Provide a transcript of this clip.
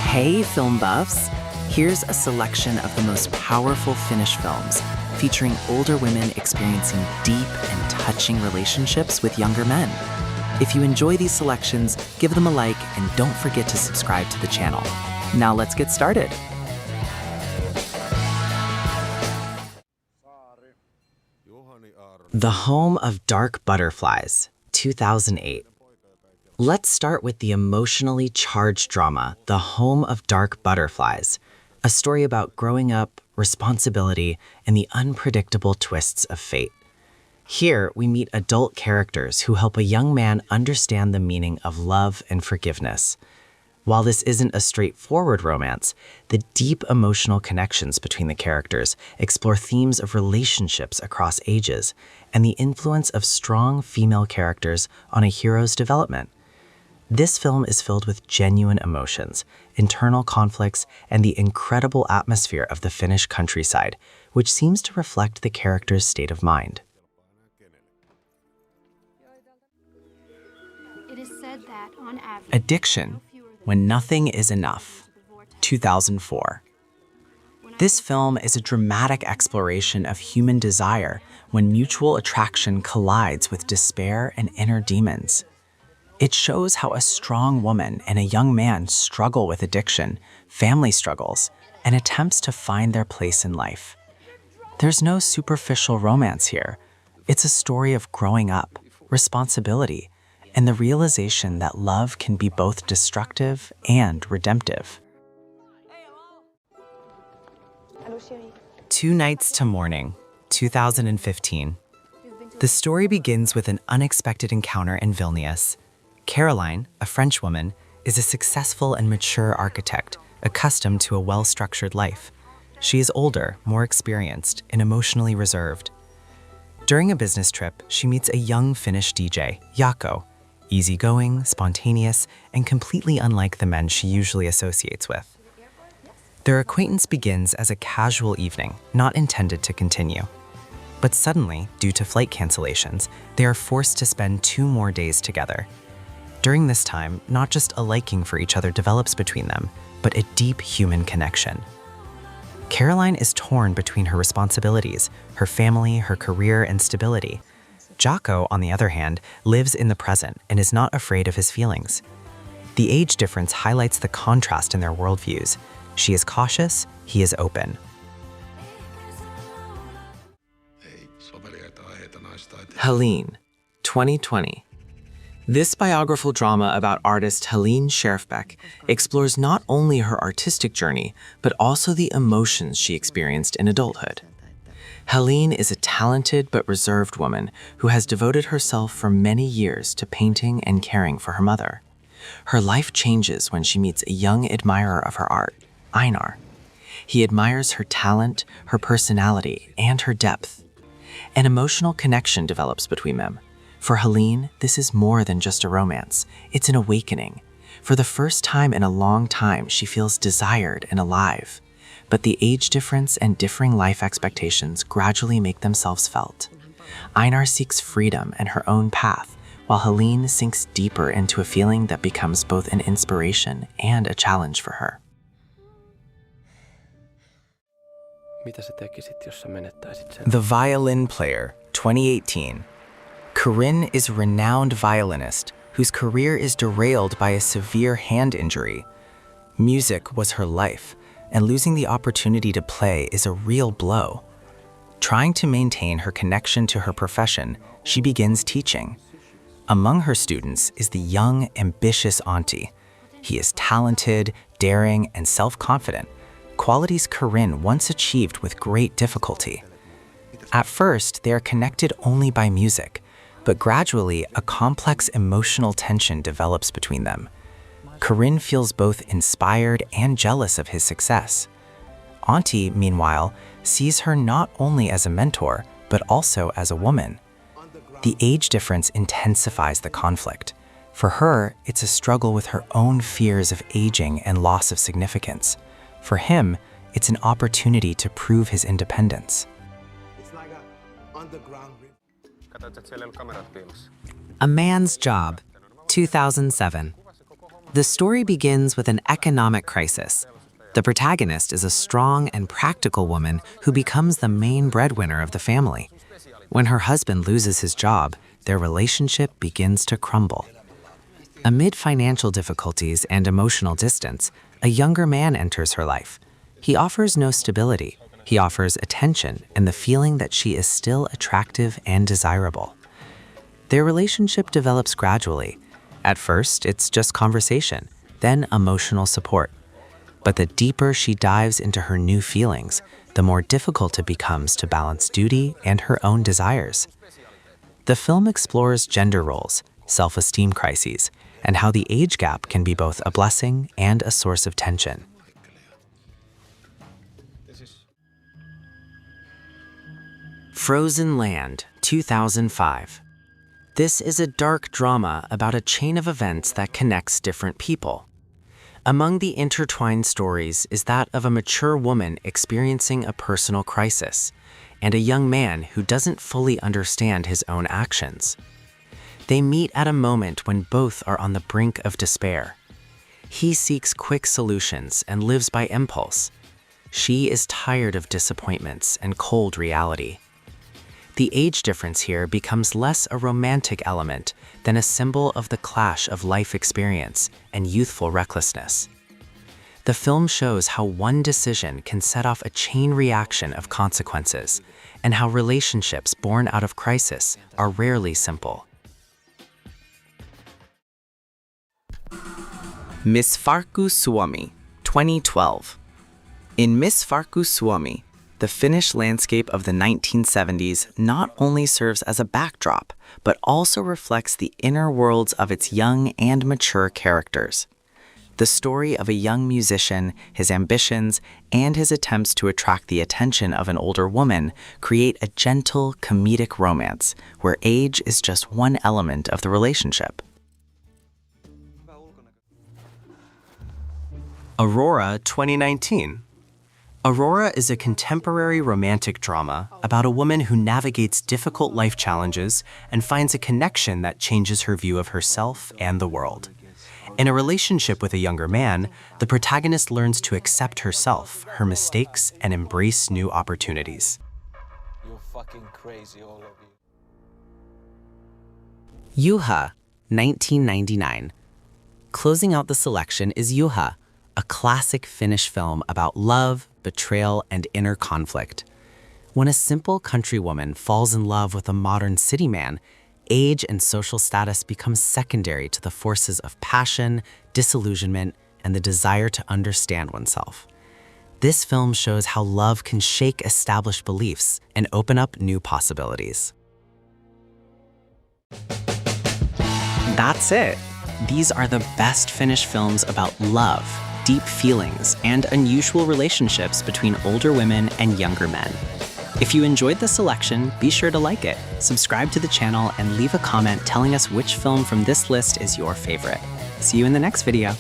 Hey film buffs! Here's a selection of the most powerful Finnish films featuring older women experiencing deep and touching relationships with younger men. If you enjoy these selections, give them a like and don't forget to subscribe to the channel. Now let's get started. The Home of Dark Butterflies, 2008. Let's start with the emotionally charged drama, The Home of Dark Butterflies, a story about growing up, responsibility, and the unpredictable twists of fate. Here, we meet adult characters who help a young man understand the meaning of love and forgiveness. While this isn't a straightforward romance, the deep emotional connections between the characters explore themes of relationships across ages and the influence of strong female characters on a hero's development. This film is filled with genuine emotions, internal conflicts, and the incredible atmosphere of the Finnish countryside, which seems to reflect the character's state of mind. It is said that, on average, Addiction, When Nothing Is Enough, 2004. This film is a dramatic exploration of human desire when mutual attraction collides with despair and inner demons. It shows how a strong woman and a young man struggle with addiction, family struggles, and attempts to find their place in life. There's no superficial romance here. It's a story of growing up, responsibility, and the realization that love can be both destructive and redemptive. Two Nights to Morning, 2015. The story begins with an unexpected encounter in Vilnius. Caroline, a French woman, is a successful and mature architect, accustomed to a well-structured life. She is older, more experienced, and emotionally reserved. During a business trip, she meets a young Finnish DJ, Jaakko, easygoing, spontaneous, and completely unlike the men she usually associates with. Their acquaintance begins as a casual evening, not intended to continue. But suddenly, due to flight cancellations, they are forced to spend 2 more days together. During this time, not just a liking for each other develops between them, but a deep human connection. Caroline is torn between her responsibilities, her family, her career, and stability. Jaakko, on the other hand, lives in the present and is not afraid of his feelings. The age difference highlights the contrast in their worldviews. She is cautious, he is open. Helene, 2020. This biographical drama about artist Helene Scherfbeck explores not only her artistic journey, but also the emotions she experienced in adulthood. Helene is a talented but reserved woman who has devoted herself for many years to painting and caring for her mother. Her life changes when she meets a young admirer of her art, Einar. He admires her talent, her personality, and her depth. An emotional connection develops between them. For Helene, this is more than just a romance. It's an awakening. For the first time in a long time, she feels desired and alive. But the age difference and differing life expectations gradually make themselves felt. Einar seeks freedom and her own path, while Helene sinks deeper into a feeling that becomes both an inspiration and a challenge for her. The Violin Player, 2018. Corinne is a renowned violinist whose career is derailed by a severe hand injury. Music was her life, and losing the opportunity to play is a real blow. Trying to maintain her connection to her profession, she begins teaching. Among her students is the young, ambitious Antti. He is talented, daring, and self-confident, qualities Corinne once achieved with great difficulty. At first, they are connected only by music, but gradually, a complex emotional tension develops between them. Corinne feels both inspired and jealous of his success. Antti, meanwhile, sees her not only as a mentor, but also as a woman. The age difference intensifies the conflict. For her, it's a struggle with her own fears of aging and loss of significance. For him, it's an opportunity to prove his independence. It's like an underground. A Man's Job, 2007. The story begins with an economic crisis. The protagonist is a strong and practical woman who becomes the main breadwinner of the family. When her husband loses his job, their relationship begins to crumble. Amid financial difficulties and emotional distance, a younger man enters her life. He offers no stability. He offers attention and the feeling that she is still attractive and desirable. Their relationship develops gradually. At first, it's just conversation, then emotional support. But the deeper she dives into her new feelings, the more difficult it becomes to balance duty and her own desires. The film explores gender roles, self-esteem crises, and how the age gap can be both a blessing and a source of tension. Frozen Land, 2005. This is a dark drama about a chain of events that connects different people. Among the intertwined stories is that of a mature woman experiencing a personal crisis, and a young man who doesn't fully understand his own actions. They meet at a moment when both are on the brink of despair. He seeks quick solutions and lives by impulse. She is tired of disappointments and cold reality. The age difference here becomes less a romantic element than a symbol of the clash of life experience and youthful recklessness. The film shows how one decision can set off a chain reaction of consequences, and how relationships born out of crisis are rarely simple. Miss Farkku Suomi, 2012. In Miss Farkku Suomi, the Finnish landscape of the 1970s not only serves as a backdrop, but also reflects the inner worlds of its young and mature characters. The story of a young musician, his ambitions, and his attempts to attract the attention of an older woman create a gentle, comedic romance where age is just one element of the relationship. Aurora, 2019. Aurora is a contemporary romantic drama about a woman who navigates difficult life challenges and finds a connection that changes her view of herself and the world. In a relationship with a younger man, the protagonist learns to accept herself, her mistakes, and embrace new opportunities. You're fucking crazy, all of you. Juha, 1999. Closing out the selection is Juha, a classic Finnish film about love, betrayal, and inner conflict. When a simple country woman falls in love with a modern city man, age and social status becomes secondary to the forces of passion, disillusionment, and the desire to understand oneself. This film shows how love can shake established beliefs and open up new possibilities. That's it. These are the best Finnish films about love, deep feelings, and unusual relationships between older women and younger men. If you enjoyed the selection, be sure to like it, subscribe to the channel, and leave a comment telling us which film from this list is your favorite. See you in the next video.